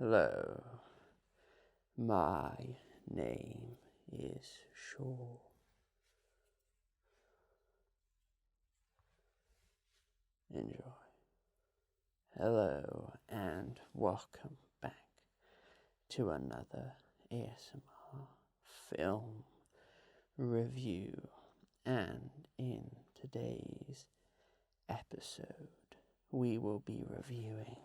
Hello, my name is Shure. Enjoy. Hello and welcome back to another ASMR film review, and in today's episode we will be reviewing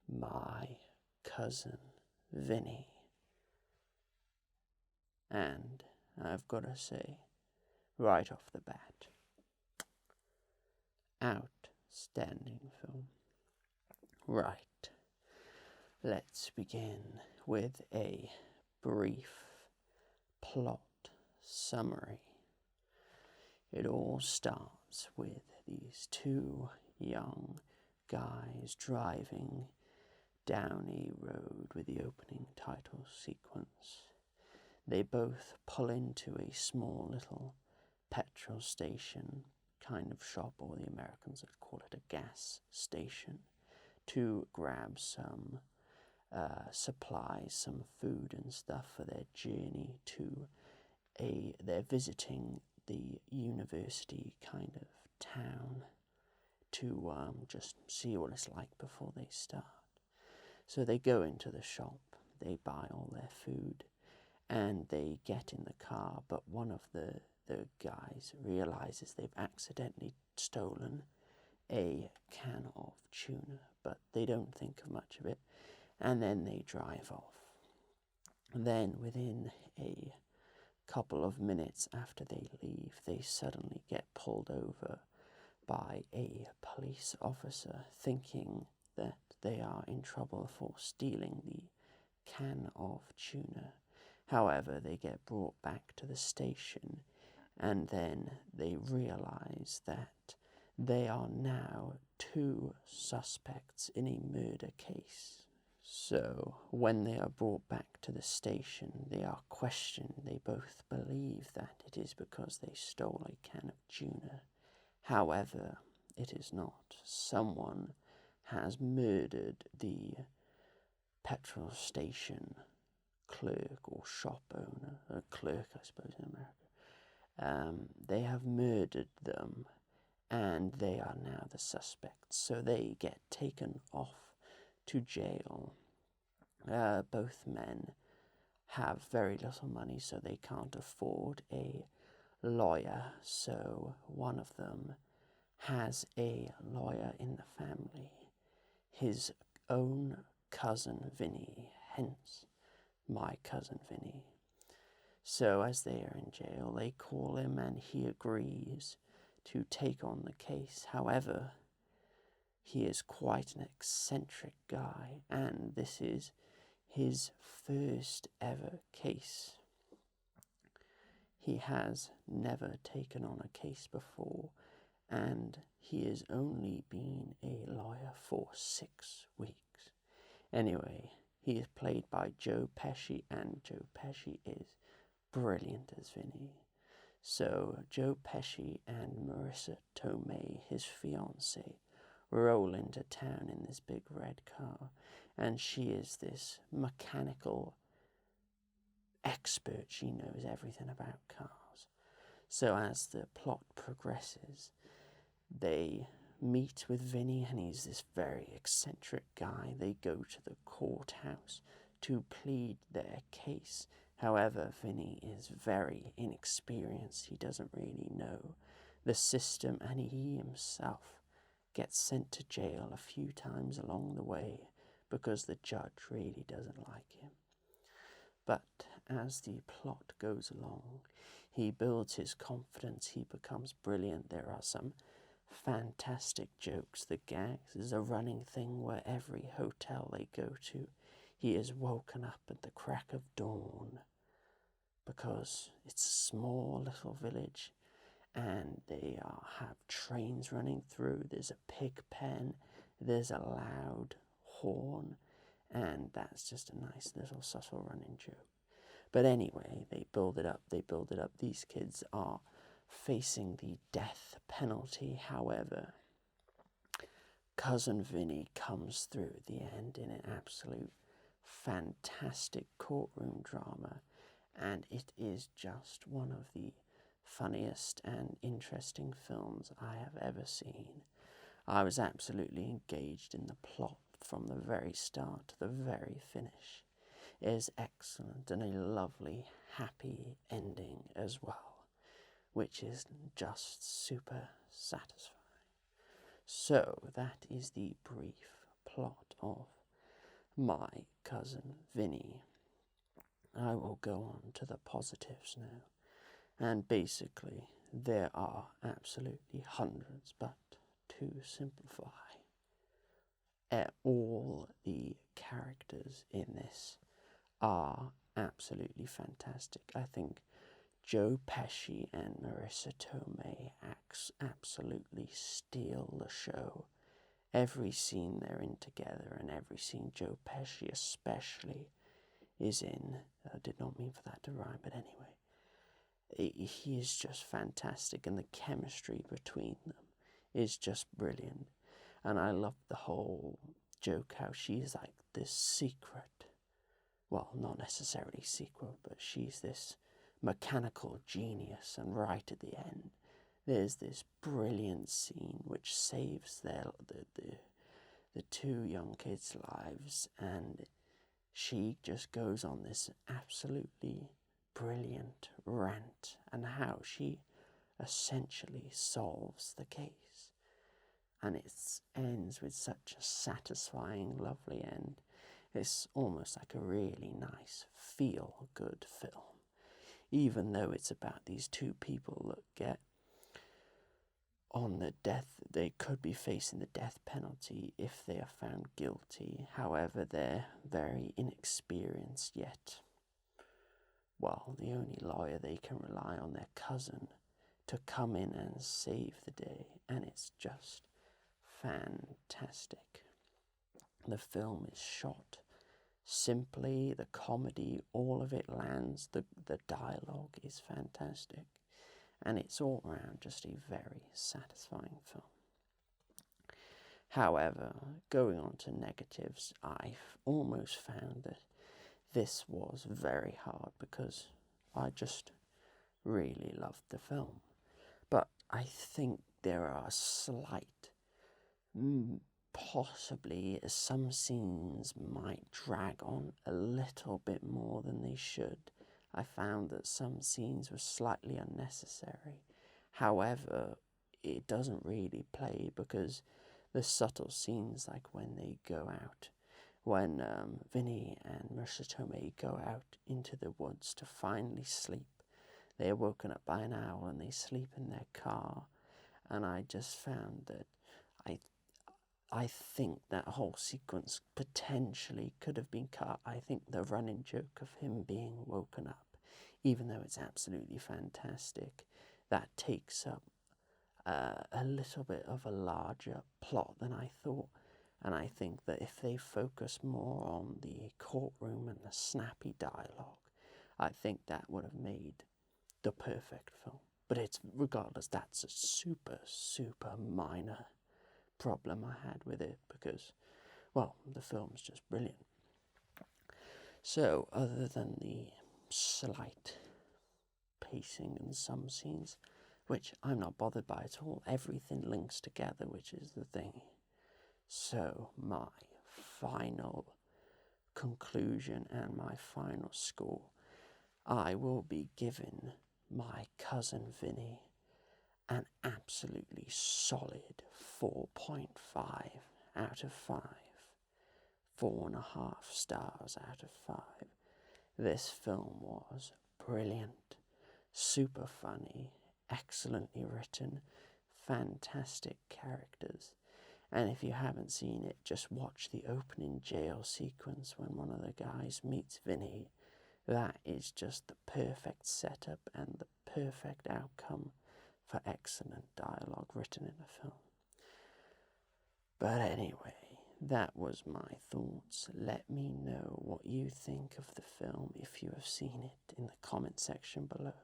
my Cousin Vinny. And I've got to say, right off the bat, outstanding film. Right, let's begin with a brief plot summary. It all starts with these two young guys driving down a road with the opening title sequence. They both pull into a small little petrol station kind of shop, or the Americans would call it a gas station, to grab some supplies, some food and stuff for their journey to they're visiting the university kind of town to just see what it's like before they start. So they go into the shop, they buy all their food, and they get in the car, but one of the guys realizes they've accidentally stolen a can of tuna, but they don't think of much of it, and then they drive off. And then within a couple of minutes after they leave, they suddenly get pulled over by a police officer, thinking that they are in trouble for stealing the can of tuna. However, they get brought back to the station, and then they realize that they are now two suspects in a murder case. So when they are brought back to the station, they are questioned. They both believe that it is because they stole a can of tuna. However, it is not. Someone has murdered the petrol station clerk or shop owner, a clerk I suppose in America. They have murdered them, and they are now the suspects. So they get taken off to jail. Both men have very little money, so they can't afford a lawyer. So one of them has a lawyer in the family, his own cousin Vinny, hence my cousin Vinny. So as they are in jail, they call him and he agrees to take on the case. However, he is quite an eccentric guy, and this is his first ever case. He has never taken on a case before, and he has only been a lawyer for 6 weeks. Anyway, he is played by Joe Pesci, and Joe Pesci is brilliant as Vinny. So Joe Pesci and Marissa Tomei, his fiancée, roll into town in this big red car, and she is this mechanical expert. She knows everything about cars. So as the plot progresses, they meet with Vinny, and he's this very eccentric guy. They go to the courthouse to plead their case. However, Vinny is very inexperienced. He doesn't really know the system, and he himself gets sent to jail a few times along the way because the judge really doesn't like him. But as the plot goes along, he builds his confidence, he becomes brilliant. There are some fantastic jokes, the gags. There's a running thing where every hotel they go to, he is woken up at the crack of dawn because it's a small little village, and they have trains running through. There's a pig pen, there's a loud horn, and that's just a nice little subtle running joke. But anyway, they build it up. These kids are facing the death penalty. However, Cousin Vinny comes through at the end in an absolute fantastic courtroom drama, and it is just one of the funniest and interesting films I have ever seen. I was absolutely engaged in the plot from the very start to the very finish. It is excellent and a lovely, happy ending as well, which is just super satisfying. So that is the brief plot of My Cousin Vinny. I will go on to the positives now. And basically, there are absolutely hundreds, but to simplify, all the characters in this are absolutely fantastic. I think Joe Pesci and Marissa Tomei absolutely steal the show. Every scene they're in together, and every scene Joe Pesci especially is in. I did not mean for that to rhyme, but anyway. He is just fantastic, and the chemistry between them is just brilliant. And I love the whole joke how she's like this secret, well, not necessarily secret, but she's this mechanical genius, and right at the end there's this brilliant scene which saves the two young kids' lives, and she just goes on this absolutely brilliant rant and how she essentially solves the case, and it ends with such a satisfying, lovely end. It's almost like a really nice feel-good film, even though it's about these two people that get on the death, they could be facing the death penalty if they are found guilty. However, they're very inexperienced yet. Well, the only lawyer they can rely on their cousin to come in and save the day, and it's just fantastic. The film is shot simply, the comedy, all of it lands, the dialogue is fantastic, and it's all around just a very satisfying film. However, going on to negatives, I've almost found that this was very hard because I just really loved the film. But I think there are slight, possibly some scenes might drag on a little bit more than they should. I found that some scenes were slightly unnecessary. However, it doesn't really play because the subtle scenes, like when they go out, when Vinny and Marissa Tomei go out into the woods to finally sleep, they are woken up by an owl and they sleep in their car, and I just found that I think that whole sequence potentially could have been cut. I think the running joke of him being woken up, even though it's absolutely fantastic, that takes up a little bit of a larger plot than I thought. And I think that if they focus more on the courtroom and the snappy dialogue, I think that would have made the perfect film. But it's, regardless, that's a super, super minor problem I had with it because, well, the film's just brilliant. So, other than the slight pacing in some scenes, which I'm not bothered by at all, everything links together, which is the thing. So, my final conclusion and my final score, I will be giving My Cousin Vinny an absolutely solid 4.5 out of 5. 4.5 stars out of 5. This film was brilliant, super funny, excellently written, fantastic characters. And if you haven't seen it, just watch the opening jail sequence when one of the guys meets Vinny. That is just the perfect setup and the perfect outcome for excellent dialogue written in a film. But anyway, that was my thoughts. Let me know what you think of the film if you have seen it in the comment section below.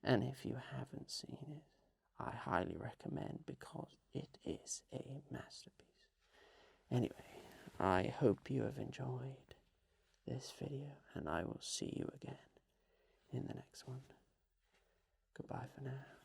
And if you haven't seen it, I highly recommend because it is a masterpiece. Anyway, I hope you have enjoyed this video, and I will see you again in the next one. Goodbye for now.